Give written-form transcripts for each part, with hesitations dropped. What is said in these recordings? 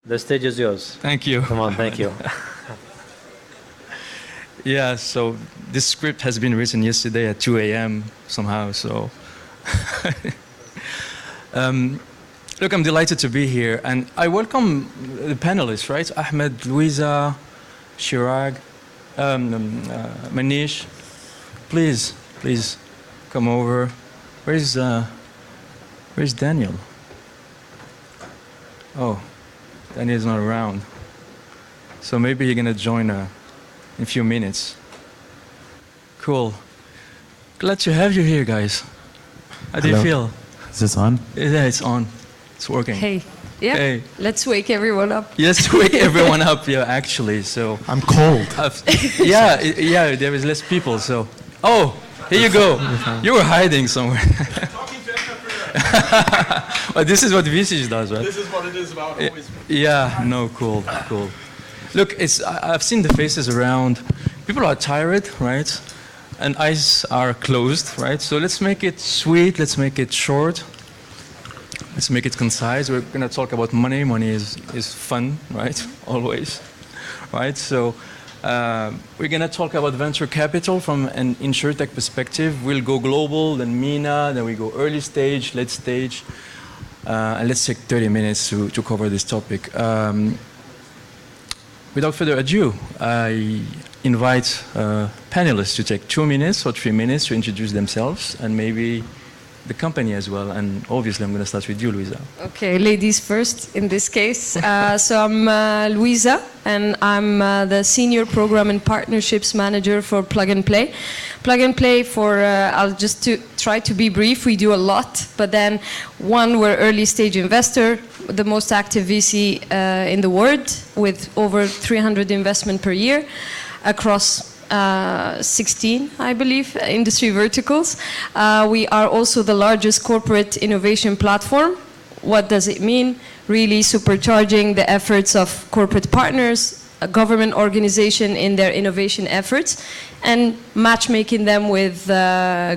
The stage is yours. Thank you. Come on, thank you. Yeah, so this script has been written yesterday at 2 a.m. somehow, so. Look, I'm delighted to be here, and I welcome the panelists, right? Ahmed, Louiza, Chirag, Manish. Please come over. Where's Daniel? Oh, Daniel's not around. So maybe you're gonna join in a few minutes. Cool. Glad to have you here, guys. How do you feel? Is this on? Yeah, it's on. It's working. Hey. Yeah. Hey. Let's wake everyone up. Yes, to wake everyone up. Yeah, actually. So. I'm cold. Yeah. There is less people. So. Oh, here you go. You were hiding somewhere. Well, this is what VC does, right? This is what it is about always. Yeah. No. Cool. Look, I've seen the faces around. People are tired, right? And eyes are closed, right? So let's make it sweet. Let's make it short. Let's make it concise. We're going to talk about money. Money is fun, right? Always, right? So we're going to talk about venture capital from an Insurtech perspective. We'll go global, then MENA, then we go early stage, late stage. And let's take 30 minutes to cover this topic. Without further ado, I invite panelists to take 2 minutes or 3 minutes to introduce themselves and maybe the company as well. And obviously, I'm going to start with you, Louiza. Okay, ladies first in this case. So I'm Louiza, and I'm the Senior Program and Partnerships Manager for Plug and Play. Plug and Play I'll just try to be brief, we do a lot, but then we're early stage investor, the most active VC in the world with over 300 investment per year across 16, I believe, industry verticals. We are also the largest corporate innovation platform. What does it mean? Really supercharging the efforts of corporate partners, a government organization in their innovation efforts, and matchmaking them with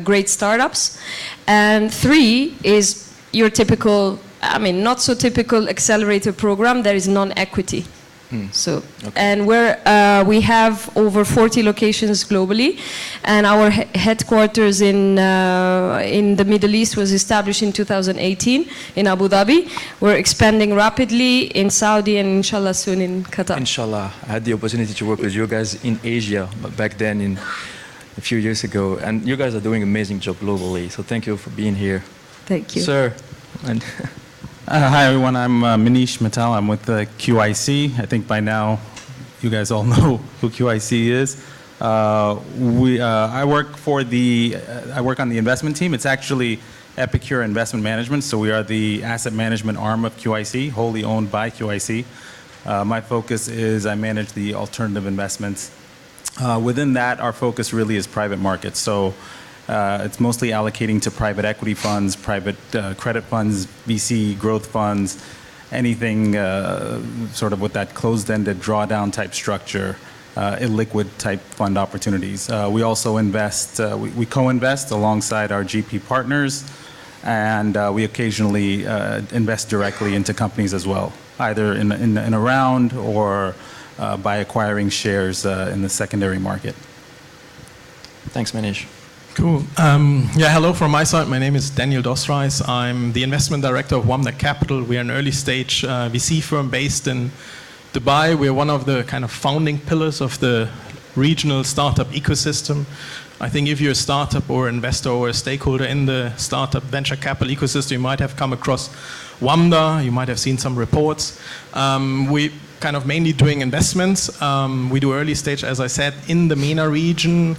great startups. And 3 is your typical, not so typical accelerator program. There is non-equity. So, okay. And we have over 40 locations globally, and our headquarters in the Middle East was established in 2018 in Abu Dhabi. We're expanding rapidly in Saudi and inshallah soon in Qatar. Inshallah. I had the opportunity to work with you guys in Asia back then a few years ago, and you guys are doing an amazing job globally. So thank you for being here. Thank you. Sir. Hi everyone, I'm Manish, Mittal. I'm with QIC. I think by now you guys all know who QIC is. I work on the investment team. It's actually Epicure Investment Management, so we are the asset management arm of QIC, wholly owned by QIC. My focus is I manage the alternative investments. Within that, our focus really is private markets. So it's mostly allocating to private equity funds, private credit funds, VC growth funds, anything sort of with that closed-ended drawdown type structure, illiquid type fund opportunities. We also invest, we co-invest alongside our GP partners, and we occasionally invest directly into companies as well, either in a round or by acquiring shares in the secondary market. Thanks, Manish. Cool. Hello from my side. My name is Daniel Reis. I'm the investment director of Wamda Capital. We are an early stage VC firm based in Dubai. We're one of the kind of founding pillars of the regional startup ecosystem. I think if you're a startup or investor or a stakeholder in the startup venture capital ecosystem, you might have come across Wamda. You might have seen some reports. We kind of mainly doing investments. We do early stage, as I said, in the MENA region.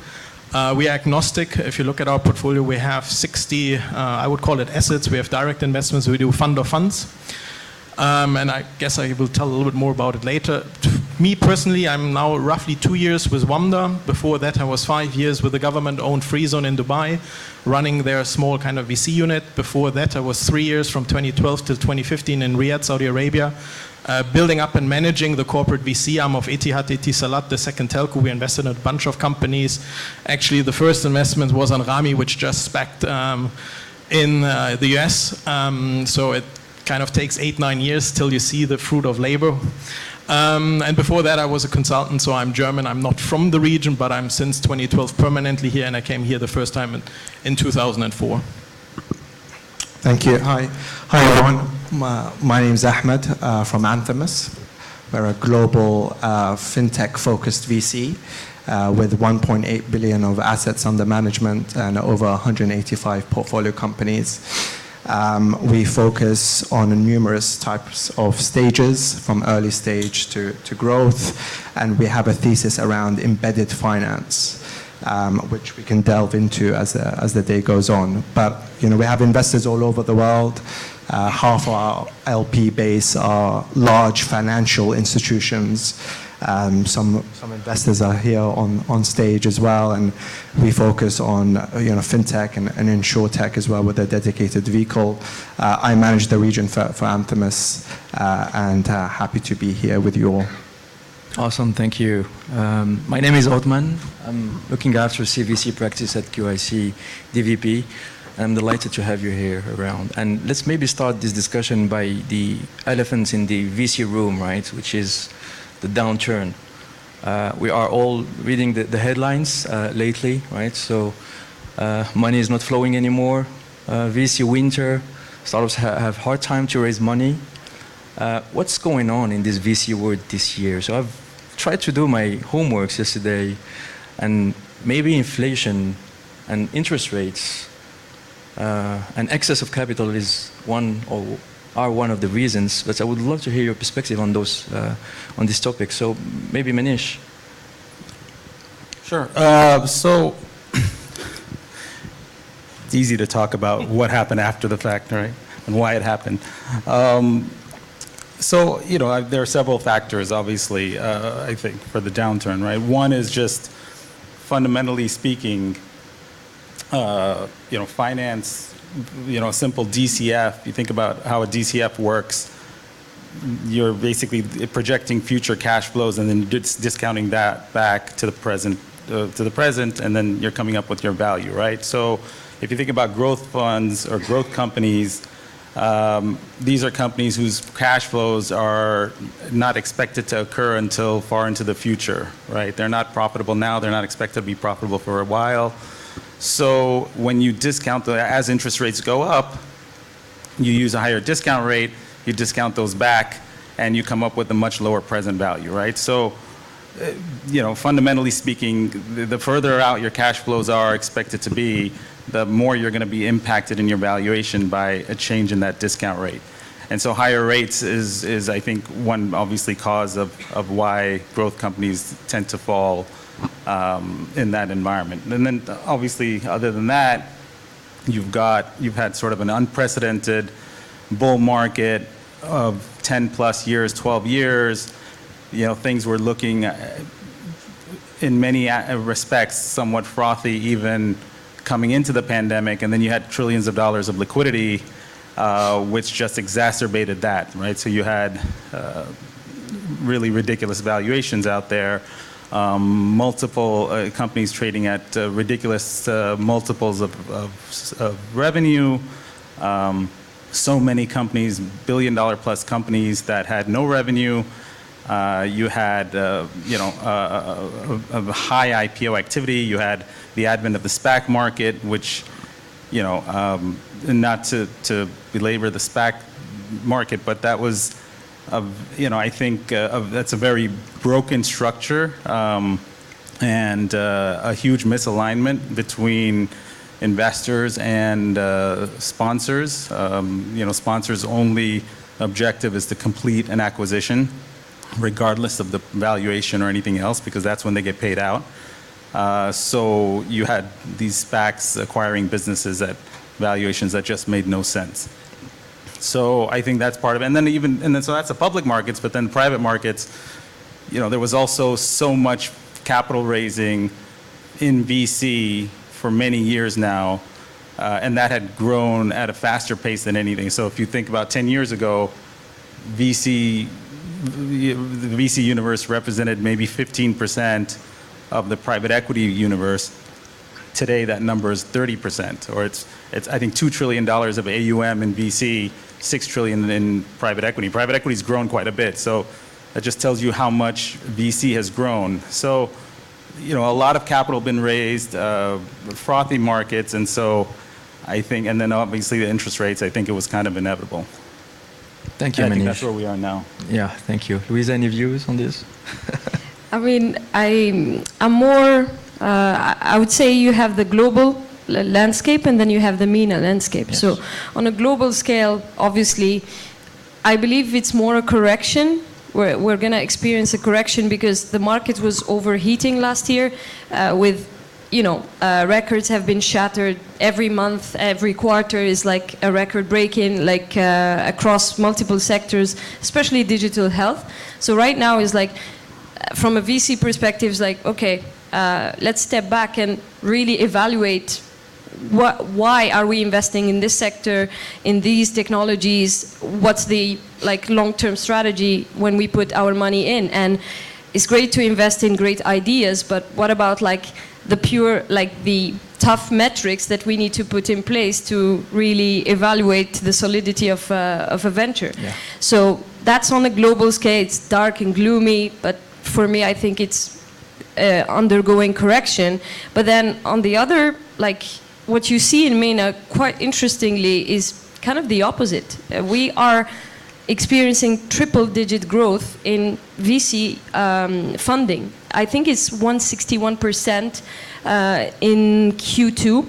We are agnostic. If you look at our portfolio, we have 60, I would call it assets. We have direct investments. We do fund of funds. And I guess I will tell a little bit more about it later. Me personally, I'm now roughly 2 years with Wamda. Before that, I was 5 years with the government-owned Free Zone in Dubai, running their small kind of VC unit. Before that, I was 3 years from 2012 till 2015 in Riyadh, Saudi Arabia. Building up and managing the corporate VC arm of Etihad Etisalat, the second telco. We invested in a bunch of companies. Actually, the first investment was on Rami, which just SPAC'd in the US. So it kind of takes 8-9 years till you see the fruit of labor. And before that, I was a consultant, so I'm German. I'm not from the region, but I'm since 2012 permanently here, and I came here the first time in 2004. Thank you. Hi everyone. My name is Ahmed from Anthemis. We're a global fintech-focused VC with 1.8 billion of assets under management and over 185 portfolio companies. We focus on numerous types of stages, from early stage to growth, and we have a thesis around embedded finance, which we can delve into as the day goes on. But we have investors all over the world. Half our LP base are large financial institutions. Some investors are here on stage as well, and we focus on fintech and Insurtech as well with a dedicated vehicle. I manage the region for Anthemis, and happy to be here with you all. Awesome, thank you. My name is Othmane. I'm looking after CVC practice at QIC DVP. I'm delighted to have you here around. And let's maybe start this discussion by the elephants in the VC room, right, which is the downturn. We are all reading the headlines lately, right? So money is not flowing anymore. VC winter, startups have hard time to raise money. What's going on in this VC world this year? So I've tried to do my homeworks yesterday, and maybe inflation and interest rates and excess of capital is one of the reasons. But I would love to hear your perspective on those on this topic. So maybe Manish. Sure. So it's easy to talk about what happened after the fact, right, and why it happened. So there are several factors, obviously, I think, for the downturn, right? One is just fundamentally speaking, finance, a simple DCF. You think about how a DCF works. You're basically projecting future cash flows and then discounting that back to the present, and then you're coming up with your value, right? So if you think about growth funds or growth companies, these are companies whose cash flows are not expected to occur until far into the future, right? They're not profitable now. They're not expected to be profitable for a while. So when you discount, as interest rates go up, you use a higher discount rate, you discount those back, and you come up with a much lower present value, right? So, fundamentally speaking, the further out your cash flows are expected to be, the more you're going to be impacted in your valuation by a change in that discount rate. And so higher rates is I think, one obviously cause of why growth companies tend to fall in that environment. And then obviously, other than that, you've had sort of an unprecedented bull market of 10 plus years, 12 years. Things were looking in many respects somewhat frothy even coming into the pandemic, and then you had trillions of dollars of liquidity, which just exacerbated that, right? So you had really ridiculous valuations out there. Multiple companies trading at ridiculous multiples of revenue. So many companies, billion-dollar plus companies that had no revenue. You had a high IPO activity. You had the advent of the SPAC market, which, not to belabor the SPAC market, but that was, I think that's a very broken structure and a huge misalignment between investors and sponsors. Sponsors' only objective is to complete an acquisition, regardless of the valuation or anything else, because that's when they get paid out. So you had these SPACs acquiring businesses at valuations that just made no sense. So I think that's part of it. And then so that's the public markets, but then private markets, there was also so much capital raising in VC for many years now, and that had grown at a faster pace than anything. So if you think about 10 years ago, the VC universe represented maybe 15% of the private equity universe. Today, that number is 30%, or it's I think $2 trillion of AUM in VC 6 trillion in private equity. Private equity's grown quite a bit, so that just tells you how much VC has grown. So, you know, a lot of capital been raised, frothy markets, and so I think, and then obviously the interest rates, I think it was kind of inevitable. Thank you, I Manish. think that's where we are now. Yeah, thank you. Louiza, any views on this? I mean, I'm more, I would say you have the global landscape and then you have the MENA landscape. Yes. So on a global scale, obviously, I believe it's more a correction. We're going to experience a correction because the market was overheating last year with, you know, records have been shattered every month, every quarter is like a record break-in, like across multiple sectors, especially digital health. So right now is like, from a VC perspective, it's like, okay, let's step back and really evaluate why are we investing in this sector, in these technologies, what's the like long-term strategy when we put our money in. And it's great to invest in great ideas, but what about like the pure, like the tough metrics that we need to put in place to really evaluate the solidity of a venture? Yeah. So that's on a global scale. It's dark and gloomy, but for me, I think it's undergoing correction. But then on the other, like what you see in MENA, quite interestingly, is kind of the opposite. We are experiencing triple-digit growth in VC funding. I think it's 161% in Q2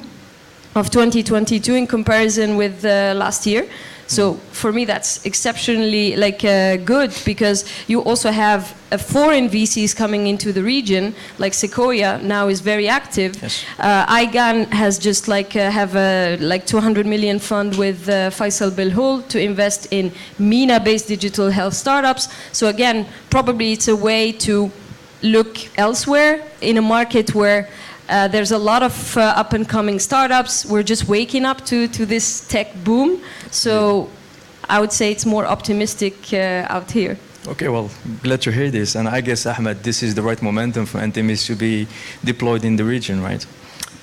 of 2022 in comparison with last year. So for me, that's exceptionally like good because you also have foreign VCs coming into the region, like Sequoia now is very active. Yes. IGAN has just like have a like 200 million fund with Faisal Bilhoul to invest in MENA-based digital health startups. So again, probably it's a way to look elsewhere in a market where there's a lot of up-and-coming startups. We're just waking up to this tech boom. So I would say it's more optimistic out here. Okay, well, glad to hear this. And I guess, Ahmed, this is the right momentum for Anthemis to be deployed in the region, right?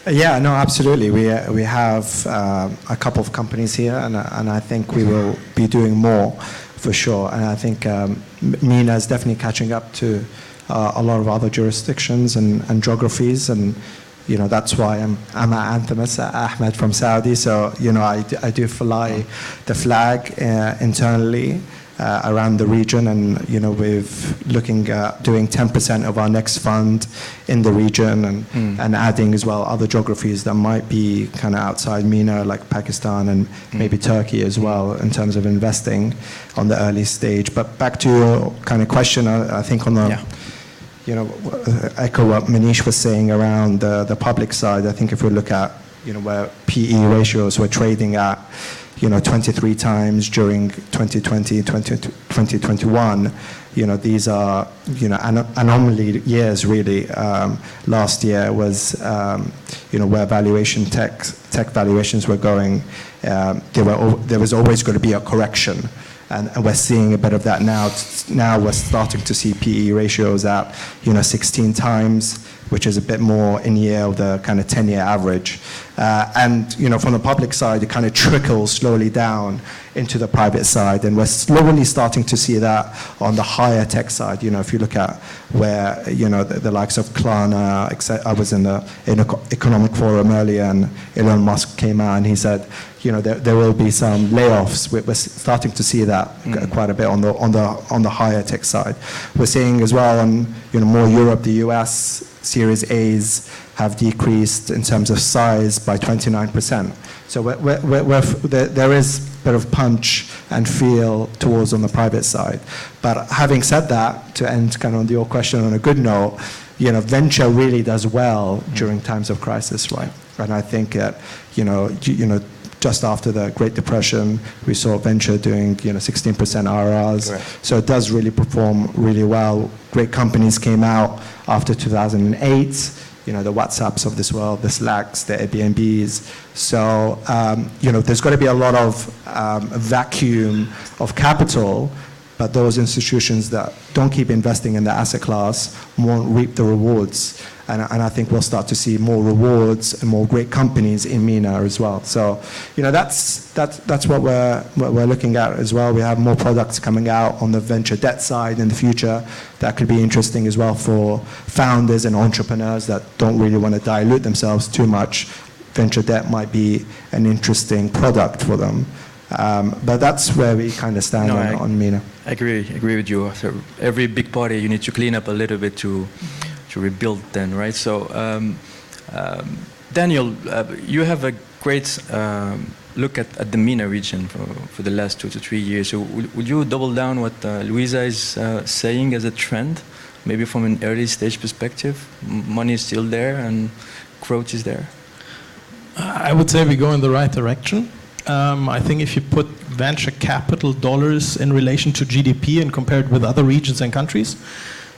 Yeah, no, absolutely. We have a couple of companies here, and I think we will be doing more for sure. And I think MENA is definitely catching up to a lot of other jurisdictions and geographies, and you know that's why I'm at Anthemis, Ahmed from Saudi. So you know I do fly the flag internally around the region, and you know we're looking at doing 10% of our next fund in the region, and adding as well other geographies that might be kind of outside MENA, like Pakistan and maybe Turkey as well, in terms of investing on the early stage. But back to your kind of question, I think on the you know, echo what Manish was saying around the public side. I think if we look at, you know, where PE ratios were trading at, you know, 23 times during 2020, 2021, you know, these are, you know, anomaly years really. Last year was, you know, where tech valuations were going. There was always going to be a correction. And we're seeing a bit of that now. Now we're starting to see PE ratios at, you know, 16 times, which is a bit more in year of the kind of 10-year average. And, you know, from the public side, it kind of trickles slowly down into the private side. And we're slowly starting to see that on the higher tech side. You know, if you look at where, you know, the likes of Klarna, I was in the economic forum earlier, and Elon Musk came out and he said, you know, there will be some layoffs. We're starting to see that quite a bit on the higher tech side. We're seeing as well on, you know, more Europe, the US, Series A's have decreased in terms of size by 29%. So there is a bit of punch and feel towards on the private side. But having said that, to end kind of on your question on a good note, you know, venture really does well during times of crisis, right? And I think that, you know, just after the Great Depression, we saw venture doing, you know, 16% IRRs. Correct. So it does really perform really well. Great companies came out after 2008, you know, the WhatsApps of this world, the Slacks, the Airbnbs. So, you know, there's got to be a lot of vacuum of capital but those institutions that don't keep investing in the asset class won't reap the rewards. And I think we'll start to see more rewards and more great companies in MENA as well. So, that's what we're looking at as well. We have more products coming out on the venture debt side in the future that could be interesting as well for founders and entrepreneurs that don't really want to dilute themselves too much. Venture debt might be an interesting product for them. But that's where we kind of stand on MENA. I agree with you. So every big party, you need to clean up a little bit to rebuild then, right? So, Daniel, you have a great look at the MENA region for the last 2 to 3 years. So would you double down what Louiza is saying as a trend, maybe from an early stage perspective? Money is still there and growth is there? I would say we go in the right direction. I think if you put venture capital dollars in relation to GDP and compare it with other regions and countries,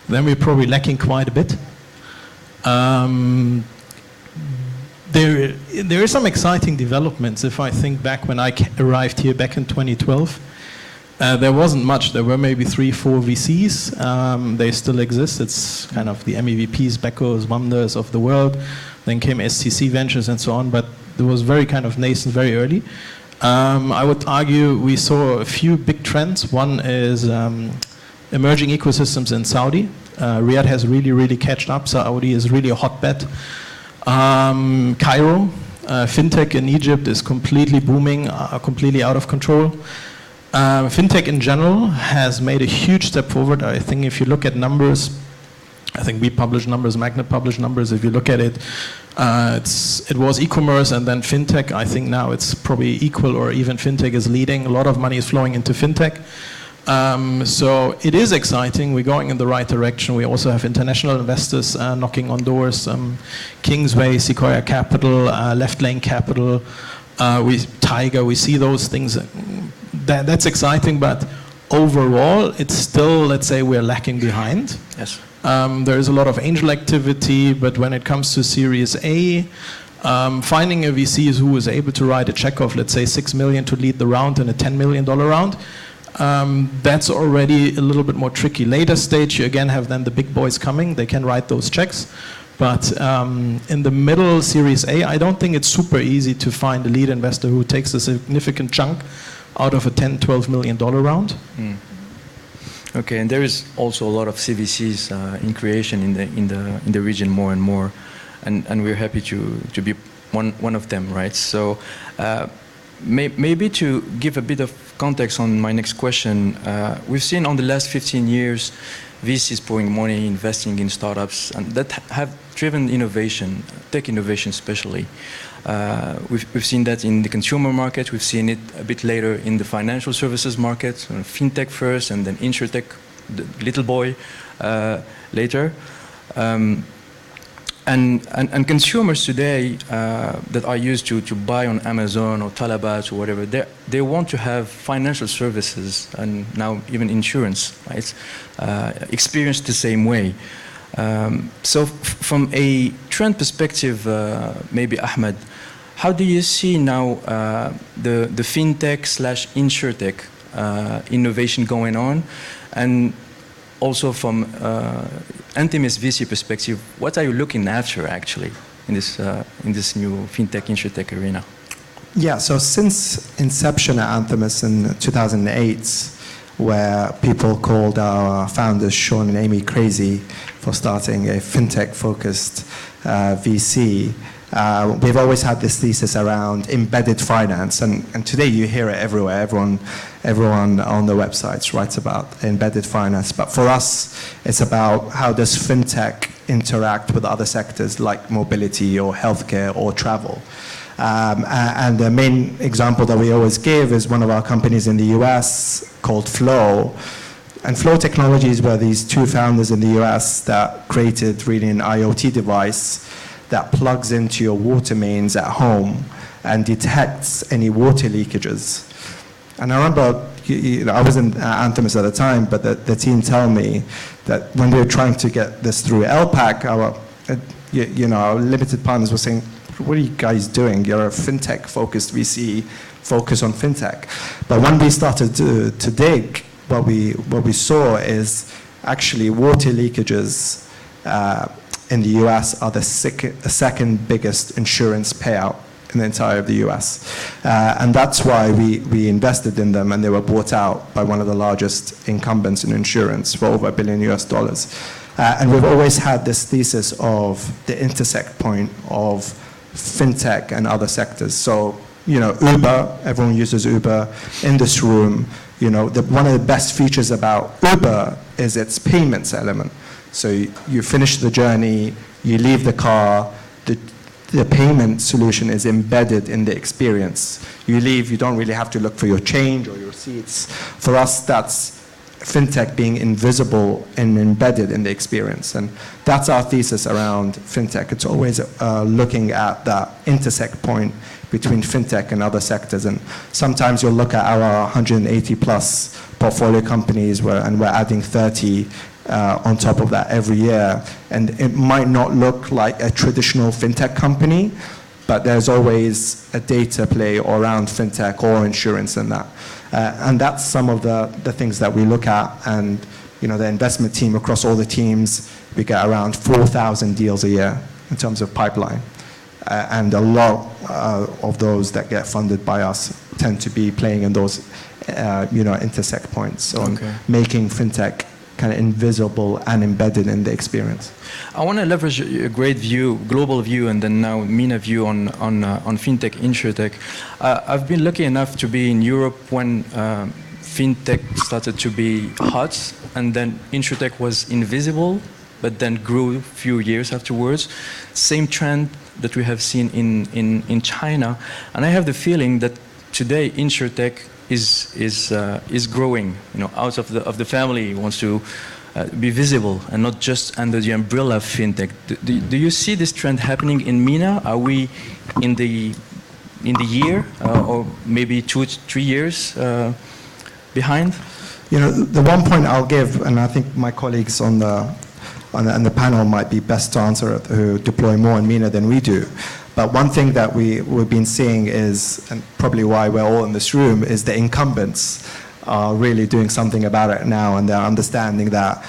then we're probably lacking quite a bit. There are some exciting developments. If I think back when I arrived here back in 2012, there wasn't much. There were maybe 3, 4 VCs. They still exist. It's kind of the MEVPs, Beckos, Wamdas of the world. Then came SCC Ventures and so on, but it was very kind of nascent, very early. I would argue we saw a few big trends. One is emerging ecosystems in Saudi. Riyadh has really catched up. Saudi is really a hotbed. Cairo, fintech in Egypt is completely booming, completely out of control. Fintech in general has made a huge step forward. I think if you look at numbers, I think we publish numbers, Magnet published numbers. If you look at it, it was e-commerce and then fintech. I think now it's probably equal or even fintech is leading. A lot of money is flowing into fintech. So it is exciting. We're going in the right direction. We also have international investors knocking on doors. Kingsway, Sequoia Capital, Left Lane Capital, Tiger. We see those things. That's exciting, but overall, it's still, let's say, we're lacking behind. Yes. There is a lot of angel activity, but when it comes to Series A, finding a VC who is able to write a check of, let's say, 6 million to lead the round in a $10 million round, that's already a little bit more tricky. Later stage, you again have then the big boys coming. They can write those checks. But in the middle, Series A, I don't think it's super easy to find a lead investor who takes a significant chunk out of a $10, $12 million round. Mm. Okay, and there is also a lot of CVCs in creation in the region more and more, and we're happy to be one of them, right? So maybe to give a bit of context on my next question, we've seen on the last 15 years VCs pouring money, investing in startups, and that have driven innovation, tech innovation especially. We've seen that in the consumer market. We've seen it a bit later in the financial services market, fintech first, and then Insurtech, the little boy, later. And consumers today that are used to buy on Amazon or Talabat or whatever, they want to have financial services and now even insurance, right? Experienced the same way. So from a trend perspective, maybe Ahmed, how do you see now the fintech / insurtech innovation going on? And also from Anthemis VC perspective, what are you looking after actually in this new fintech insurtech arena? Yeah, so since inception at Anthemis in 2008, where people called our founders Sean and Amy crazy for starting a fintech-focused VC, we've always had this thesis around embedded finance, and today you hear it everywhere. Everyone on the websites writes about embedded finance, but for us, it's about how does fintech interact with other sectors like mobility or healthcare or travel. And the main example that we always give is one of our companies in the US called Flow. And Flow Technologies were these two founders in the US that created really an IoT device that plugs into your water mains at home and detects any water leakages. And I remember, I wasn't at Anthemis at the time, but the team tell me that when we were trying to get this through LPAC, our limited partners were saying, what are you guys doing? You're a fintech-focused VC, focus on fintech. But when we started to dig, what we saw is actually water leakages in the US are the second biggest insurance payout in the entire of the US. And that's why we invested in them, and they were bought out by one of the largest incumbents in insurance for over $1 billion US. And we've always had this thesis of the intersect point of fintech and other sectors. So, you know, Uber, everyone uses Uber. In this room, you know, one of the best features about Uber is its payments element. So you finish the journey, you leave the car, the payment solution is embedded in the experience. You leave, you don't really have to look for your change or your receipts. For us, that's fintech being invisible and embedded in the experience. And that's our thesis around fintech. It's always looking at that intersect point between fintech and other sectors. And sometimes you'll look at our 180 plus portfolio companies and we're adding 30 on top of that every year. And it might not look like a traditional fintech company, but there's always a data play around fintech or insurance in that. And that's some of the things that we look at. And you know, the investment team, across all the teams, we get around 4,000 deals a year in terms of pipeline. And a lot of those that get funded by us tend to be playing in those you know, intersect points. So making fintech kind of invisible and embedded in the experience. I want to leverage a great view, global view, and then now MENA view on fintech, Insurtech. I've been lucky enough to be in Europe when fintech started to be hot, and then Insurtech was invisible, but then grew a few years afterwards. Same trend that we have seen in China, and I have the feeling that today Insurtech is growing, you know, out of the family, wants to be visible and not just under the umbrella of fintech. Do you see this trend happening in MENA? Are we in the year or maybe 2-3 years behind? You know, the one point I'll give, and I think my colleagues on the panel might be best to answer, who deploy more in MENA than we do. But one thing that we've been seeing is, and probably why we're all in this room, is the incumbents are really doing something about it now, and they're understanding that,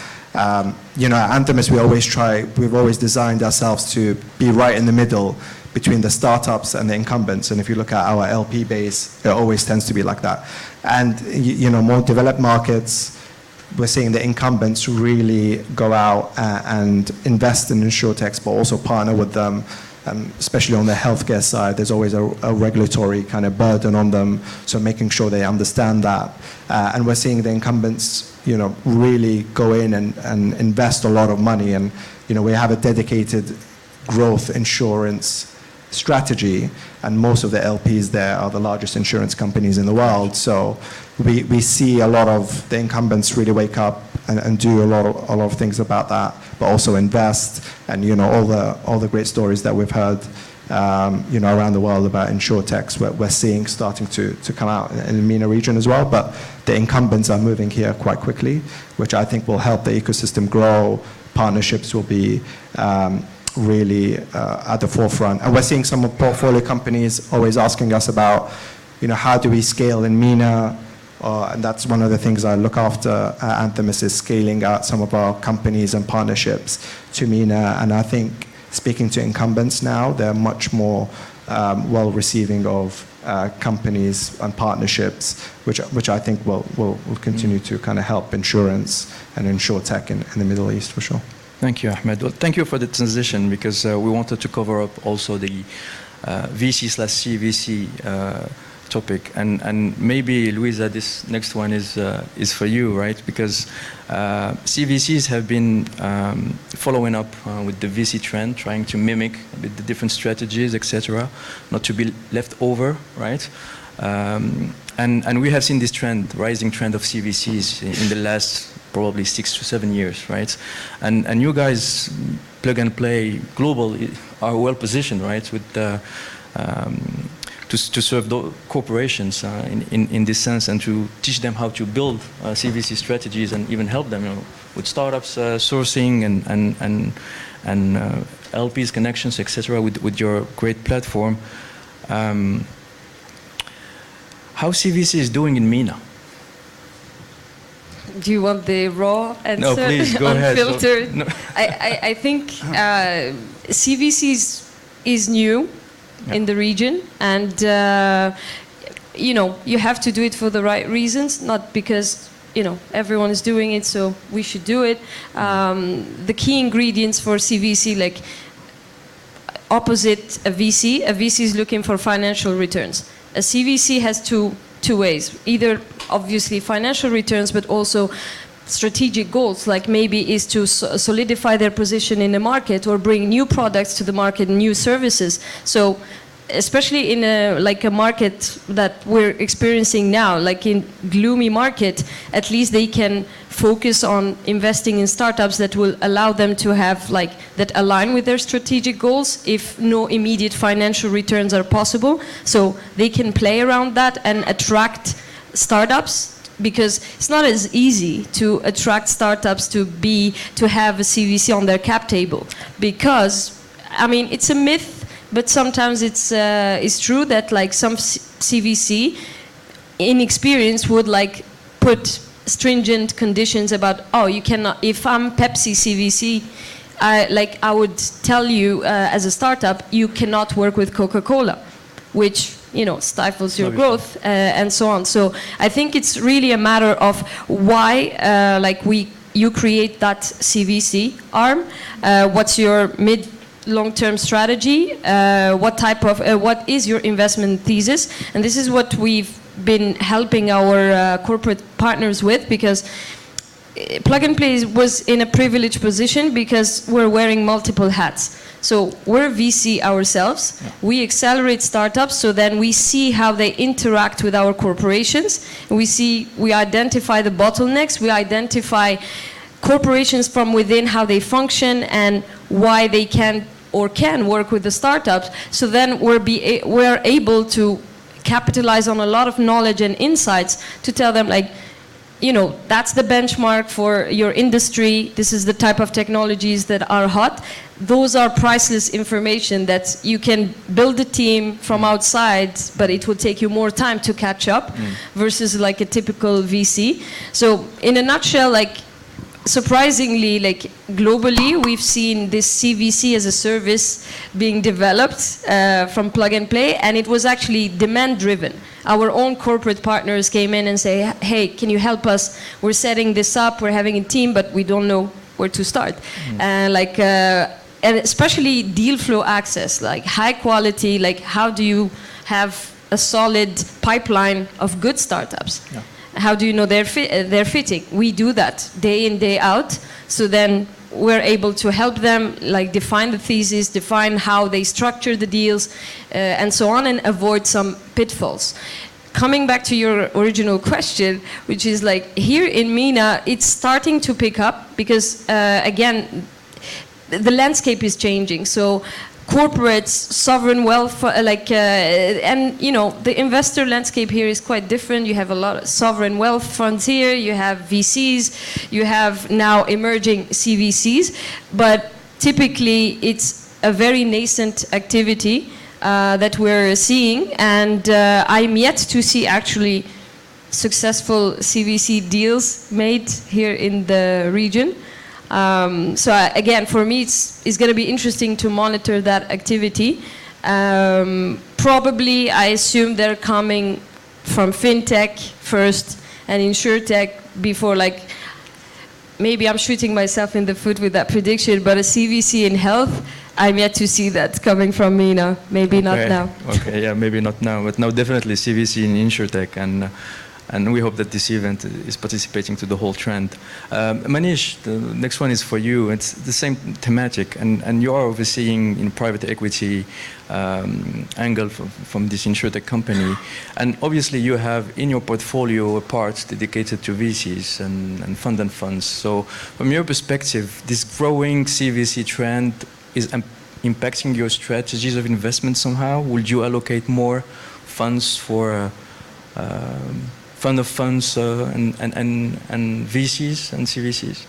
you know, at Anthemis we've always designed ourselves to be right in the middle between the startups and the incumbents. And if you look at our LP base, it always tends to be like that. And, you know, more developed markets, we're seeing the incumbents really go out and invest in insurtechs, but also partner with them. Especially on the healthcare side, there's always a regulatory kind of burden on them, so making sure they understand that. And we're seeing the incumbents, you know, really go in and invest a lot of money. And, you know, we have a dedicated growth insurance strategy, and most of the LPs there are the largest insurance companies in the world. So we see a lot of the incumbents really wake up and do a lot of things about that, but also invest. And, you know, all the great stories that we've heard, you know, around the world about insurtechs, we're seeing starting to come out in the MENA region as well. But the incumbents are moving here quite quickly, which I think will help the ecosystem grow. Partnerships will be really at the forefront. And we're seeing some portfolio companies always asking us about, you know, how do we scale in MENA? And that's one of the things I look after at Anthemis, is scaling out some of our companies and partnerships to MENA. And I think speaking to incumbents now, they're much more well receiving of companies and partnerships, which I think will continue to kind of help insurance and insurtech in the Middle East for sure. Thank you, Ahmed. Well, thank you for the transition, because we wanted to cover up also the VC/CVC topic, and maybe Louiza, this next one is for you, right? Because CVCs have been following up with the VC trend, trying to mimic a bit the different strategies, etc., not to be left over, right? And we have seen this trend, rising trend of CVCs in the last probably 6 to 7 years, right? And you guys, Plug and Play Global, are well positioned, right, with to serve the corporations in this sense, and to teach them how to build CVC strategies, and even help them, you know, with startups, sourcing, and LPs connections, etc. With your great platform. How CVC is doing in MENA? Do you want the raw answer? No, please, go ahead. Unfiltered? So, no. I think CVC is new in the region, and you know, you have to do it for the right reasons, not because everyone is doing it, so we should do it. The key ingredients for CVC, like opposite a VC is looking for financial returns. A CVC has two ways, either obviously financial returns, but also strategic goals, like maybe is to solidify their position in the market or bring new products to the market, new services. So especially in a market that we're experiencing now, like in gloomy market, at least they can focus on investing in startups that will allow them to have that align with their strategic goals if no immediate financial returns are possible. So they can play around that and attract startups, because it's not as easy to attract startups to have a CVC on their cap table, because I mean it's a myth, but sometimes it's true that some CVC in experience would put stringent conditions about, oh, you cannot, if I'm Pepsi CVC, I would tell you as a startup, you cannot work with Coca-Cola, which stifles your growth and so on. So I think it's really a matter of why you create that CVC arm. What's your long-term strategy? What is your investment thesis? And this is what we've been helping our corporate partners with, because Plug and Play was in a privileged position because we're wearing multiple hats. So we're VC ourselves. Yeah. We accelerate startups, so then we see how they interact with our corporations. We identify the bottlenecks. We identify corporations from within, how they function and why they can work with the startups. So then we're able to capitalize on a lot of knowledge and insights to tell them that's the benchmark for your industry. This is the type of technologies that are hot. Those are priceless information that you can build a team from outside, but it will take you more time to catch up versus a typical VC. So in a nutshell, surprisingly, globally, we've seen this CVC as a service being developed from Plug and Play, and it was actually demand-driven. Our own corporate partners came in and say, hey, can you help us? We're setting this up, we're having a team, but we don't know where to start. And especially deal flow access, high quality, how do you have a solid pipeline of good startups? Yeah. How do you know they're fitting? We do that day in, day out. So then we're able to help them define the thesis, define how they structure the deals, and so on, and avoid some pitfalls. Coming back to your original question, which is here in MENA, it's starting to pick up because, again, the landscape is changing. So corporates, sovereign wealth, and the investor landscape here is quite different. You have a lot of sovereign wealth funds here, you have VCs, you have now emerging CVCs, but typically it's a very nascent activity that we're seeing, and I'm yet to see actually successful CVC deals made here in the region. So again, for me, it's going to be interesting to monitor that activity. Probably, I assume they're coming from fintech first and Insurtech before, maybe I'm shooting myself in the foot with that prediction, but a CVC in health, I'm yet to see that coming from MENA. Maybe not now. Okay, yeah, maybe not now, but now definitely CVC in Insurtech, and we hope that this event is participating to the whole trend. Manish, the next one is for you. It's the same thematic, and you are overseeing in private equity angle from this Insurtech company. And obviously you have in your portfolio a part dedicated to VCs and funds. So from your perspective, this growing CVC trend is impacting your strategies of investment somehow? Would you allocate more funds for fund of funds and VCs and CVCs?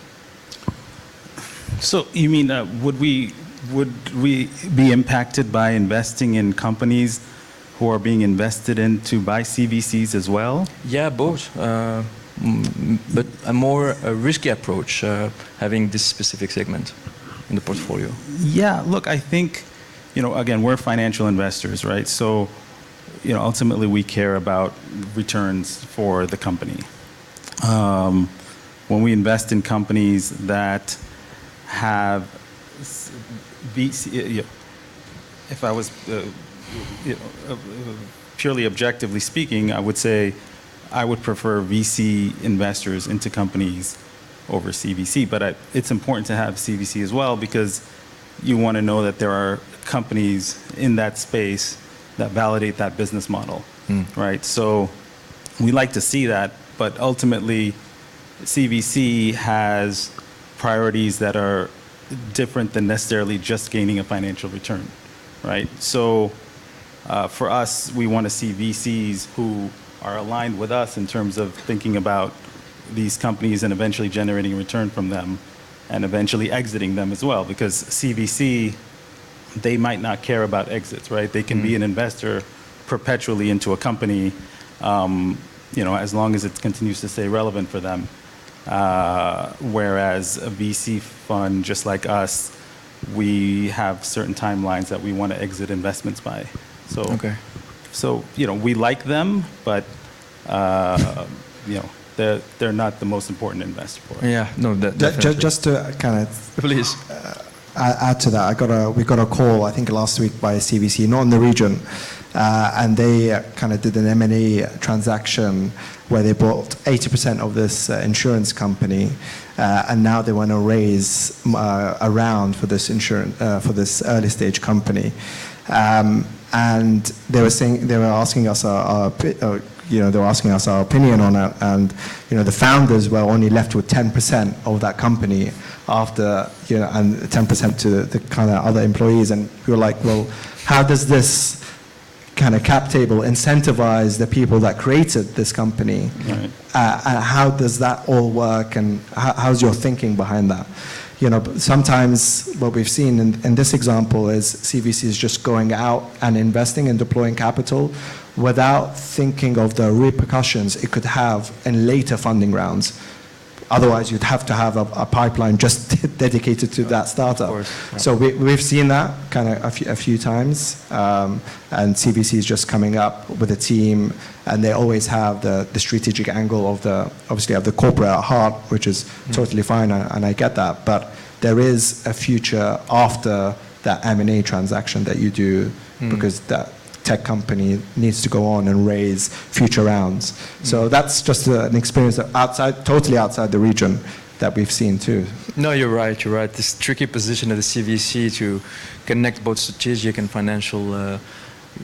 So you mean would we be impacted by investing in companies who are being invested into by CVCs as well? Yeah, both. but a more risky approach, having this specific segment in the portfolio? Yeah, look, I think, again, we're financial investors, right? So, ultimately we care about returns for the company. When we invest in companies that have VC, if I was purely objectively speaking, I would say I would prefer VC investors into companies over CVC. But it's important to have CVC as well, because you want to know that there are companies in that space that validate that business model, right? So we like to see that, but ultimately CVC has priorities that are different than necessarily just gaining a financial return, right? So for us, we want to see VCs who are aligned with us in terms of thinking about these companies and eventually generating a return from them and eventually exiting them as well, because CVC, they might not care about exits, right? They can be an investor perpetually into a company, as long as it continues to stay relevant for them. Whereas a VC fund, just like us, we have certain timelines that we want to exit investments by. So, okay. So we like them, but they're not the most important investor for us. Yeah, no, just to kind of please add to that, we got a call I think last week by CVC, not in the region, and they kind of did an M&A transaction where they bought 80% of this insurance company, and now they want to raise a round for this early stage company, and they were asking us our opinion on it, and the founders were only left with 10% of that company after, and 10% to the kind of other employees, and we were like, well, how does this kind of cap table incentivize the people that created this company? Right. How does that all work, and how's your thinking behind that? Sometimes what we've seen in this example is CVC is just going out and investing and deploying capital without thinking of the repercussions it could have in later funding rounds. Otherwise, you'd have to have a pipeline just dedicated to that startup. Of course, yeah. So we've seen that kind of a few times, and CVC is just coming up with a team, and they always have the strategic angle of obviously of the corporate at heart, which is totally fine, and I get that. But there is a future after that M&A transaction that you do, because that tech company needs to go on and raise future rounds. So that's just an experience totally outside the region that we've seen too. No, you're right. This tricky position of the CVC to connect both strategic and financial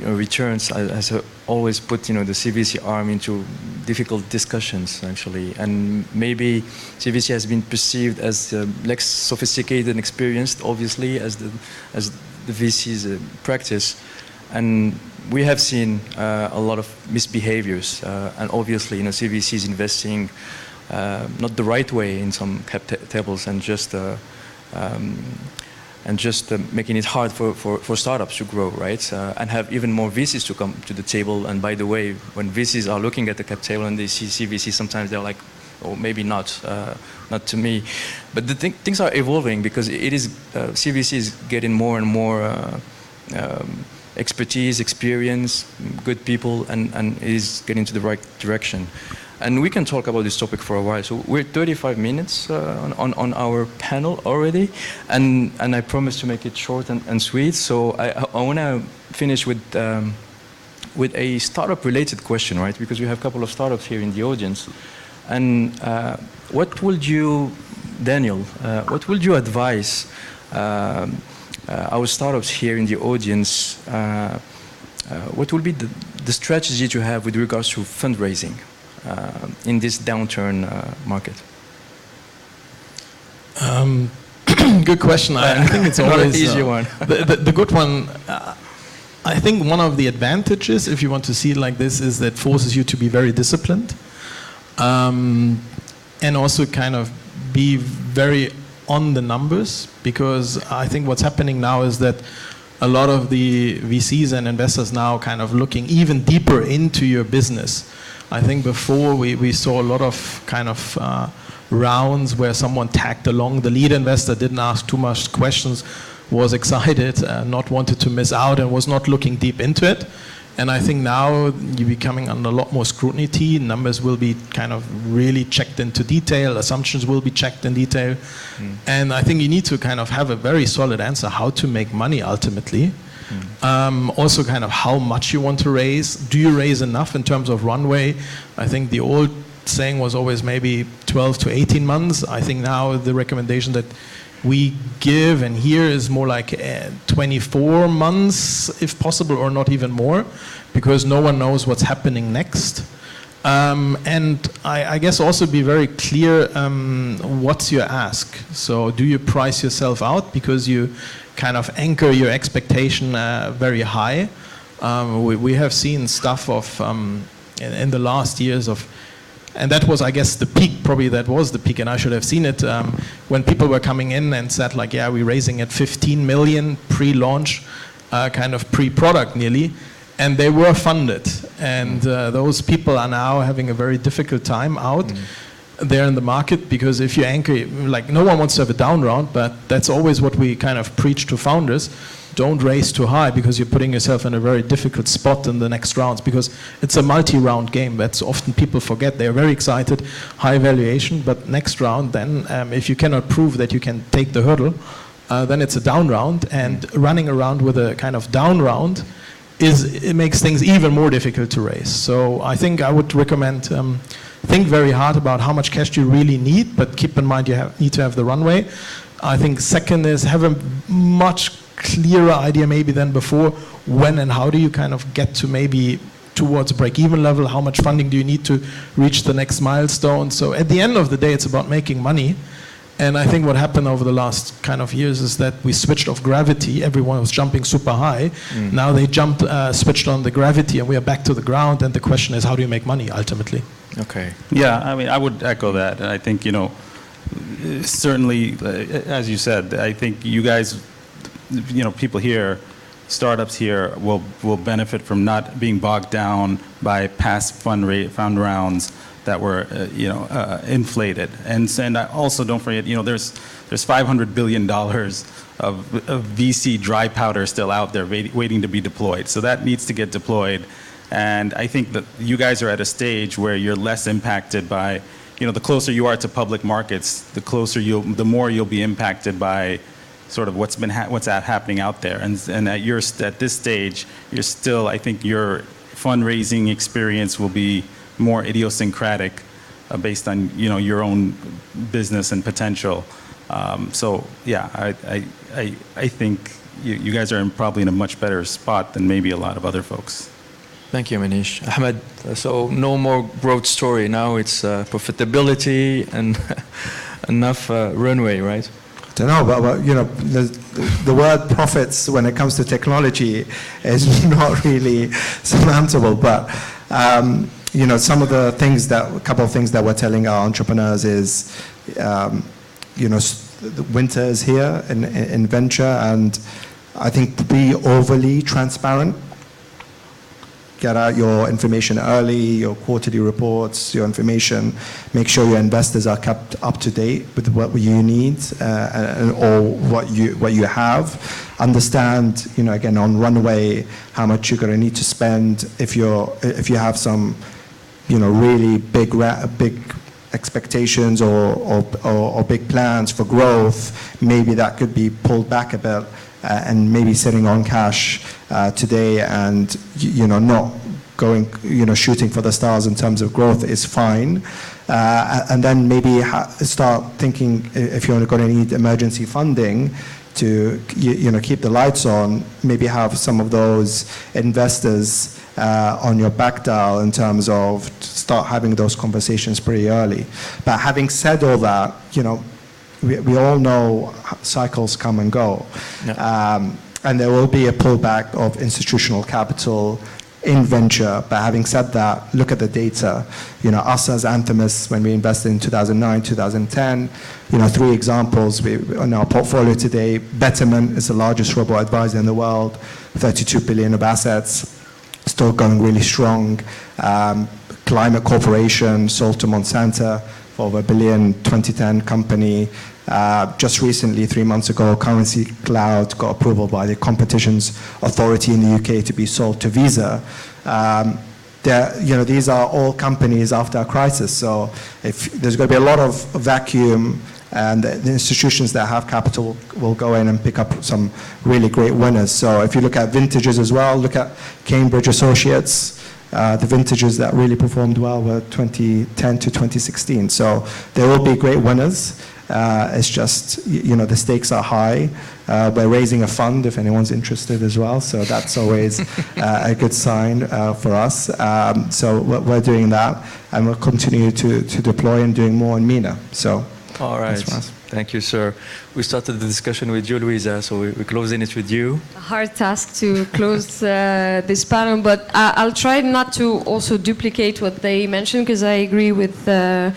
returns has always put the CVC arm into difficult discussions, actually. And maybe CVC has been perceived as less sophisticated and experienced, obviously, as the VC's practice. And we have seen a lot of misbehaviors, and obviously, CVC is investing not the right way in some cap tables, and just making it hard for startups to grow, right? And have even more VCs to come to the table. And by the way, when VCs are looking at the cap table and they see CVC, sometimes they're like, oh, maybe not to me. But the things are evolving, because CVC is getting more and more expertise, experience, good people, and is getting to the right direction. And we can talk about this topic for a while. So we're 35 minutes on our panel already, and I promise to make it short and sweet. So I want to finish with a startup-related question, right? Because we have a couple of startups here in the audience. And what would you, Daniel, what would you advise our startups here in the audience? What will be the strategy to have with regards to fundraising in this downturn market? Good question. I think it's always not an easy one. the good one. I think one of the advantages, if you want to see it like this, is that forces you to be very disciplined, and also kind of be very on the numbers, because I think what's happening now is that a lot of the VCs and investors now kind of looking even deeper into your business, I think before we saw a lot of kind of rounds where someone tagged along. The lead investor didn't ask too much questions, was excited, not wanted to miss out, and was not looking deep into it. And I think now you're becoming under a lot more scrutiny. Numbers will be kind of really checked into detail. Assumptions will be checked in detail. And I think you need to kind of have a very solid answer how to make money ultimately. Also kind of how much you want to raise. Do you raise enough in terms of runway? I think the old saying was always maybe 12 to 18 months. I think now the recommendation that we give and here is more like 24 months if possible, or not even more, because no one knows what's happening next. And I guess also be very clear what's your ask. So do you price yourself out because you kind of anchor your expectation very high? We have seen stuff of in the last years of, and that was, I guess, the peak, probably that was the peak, and I should have seen it, when people were coming in and said like, yeah, we're raising at 15 million pre-launch, kind of pre-product nearly, and they were funded. And those people are now having a very difficult time out there in the market, because if you anchor, like no one wants to have a down round, but that's always what we kind of preach to founders. Don't raise too high, because you're putting yourself in a very difficult spot in the next rounds, because it's a multi-round game. That's often people forget. They're very excited, high valuation, but next round then, if you cannot prove that you can take the hurdle, then it's a down round, and running around with a kind of down round it makes things even more difficult to raise. So I think I would recommend think very hard about how much cash you really need, but keep in mind you need to have the runway. I think second is have a much clearer idea maybe than before, when and how do you kind of get to maybe towards break-even level, how much funding do you need to reach the next milestone. So at the end of the day, it's about making money. And I think what happened over the last kind of years is that we switched off gravity. Everyone was jumping super high. Now they switched on the gravity, and we are back to the ground. And the question is, how do you make money ultimately? Okay. Yeah, I mean, I would echo that. And I think, certainly, as you said, I think you guys, people here, startups here will benefit from not being bogged down by past fund rounds that were, inflated. And also don't forget, there's $500 billion of VC dry powder still out there waiting to be deployed. So that needs to get deployed. And I think that you guys are at a stage where you're less impacted by, the closer you are to public markets, the more you'll be impacted by sort of what's happening out there. And at this stage, you're still, I think your fundraising experience will be more idiosyncratic based on, your own business and potential. So yeah, I think you guys are probably in a much better spot than maybe a lot of other folks. Thank you, Manish. Ahmed, so no more growth story. Now it's profitability and enough runway, right? I don't know, but the word profits when it comes to technology is not really surmountable. But some of the things a couple of things that we're telling our entrepreneurs is, the winter is here in venture, and I think be overly transparent. Get out your information early, your quarterly reports, your information. Make sure your investors are kept up to date with what you need or what you have. Understand, again on runway, how much you're going to need to spend if you have some, really big expectations or big plans for growth. Maybe that could be pulled back a bit. And maybe sitting on cash today and not going shooting for the stars in terms of growth is fine, and then maybe start thinking if you're going to need emergency funding to keep the lights on. Maybe have some of those investors on your back dial in terms of start having those conversations pretty early. But having said all that, we all know cycles come and go. Yeah. And there will be a pullback of institutional capital in venture. But having said that, look at the data. Us as Anthemis, when we invested in 2009, 2010, 3 examples in our portfolio today. Betterment is the largest robo-advisor in the world, 32 billion of assets, still going really strong. Climate Corporation sold to Monsanto for over $1 billion, 2010 company. Just recently, 3 months ago, Currency Cloud got approval by the Competitions Authority in the UK to be sold to Visa. These are all companies after a crisis. So if there's going to be a lot of vacuum, and the institutions that have capital will go in and pick up some really great winners. So if you look at vintages as well, look at Cambridge Associates. The vintages that really performed well were 2010 to 2016. So there will be great winners. It's just, the stakes are high. We're raising a fund if anyone's interested as well. So that's always a good sign for us. So we're doing that, and we'll continue to deploy and doing more in MENA. So. All right. Thank you, sir. We started the discussion with you, Louiza, so we're closing it with you. A hard task to close this panel, but I'll try not to also duplicate what they mentioned, because I agree with a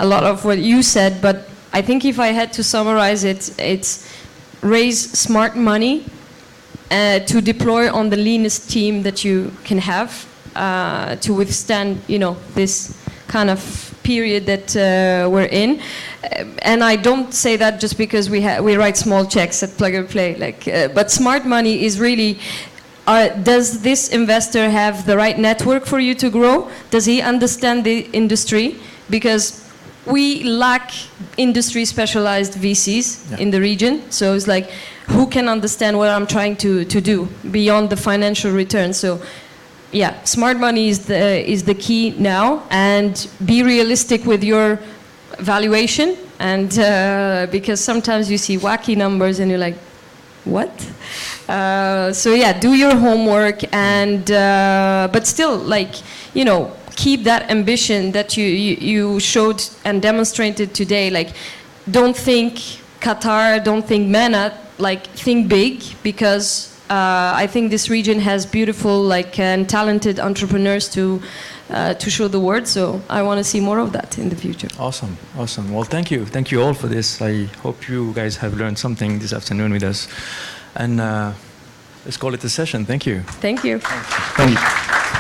lot of what you said. But I think if I had to summarize it, it's raise smart money to deploy on the leanest team that you can have to withstand, this kind of period that we're in. And I don't say that just because we write small checks at Plug and Play. But smart money is really, does this investor have the right network for you to grow? Does he understand the industry? Because we lack industry specialized VCs in the region. So it's like, who can understand what I'm trying to do beyond the financial return? So yeah, smart money is the key now, and be realistic with your valuation, and because sometimes you see wacky numbers and you're like, what? So yeah, do your homework, and but still, keep that ambition that you showed and demonstrated today. Don't think Qatar, don't think MENA, think big, because I think this region has beautiful and talented entrepreneurs to show the world. So I want to see more of that in the future. Awesome. Well, thank you all for this. I hope you guys have learned something this afternoon with us. And let's call it a session. Thank you. Thank you. Thank you.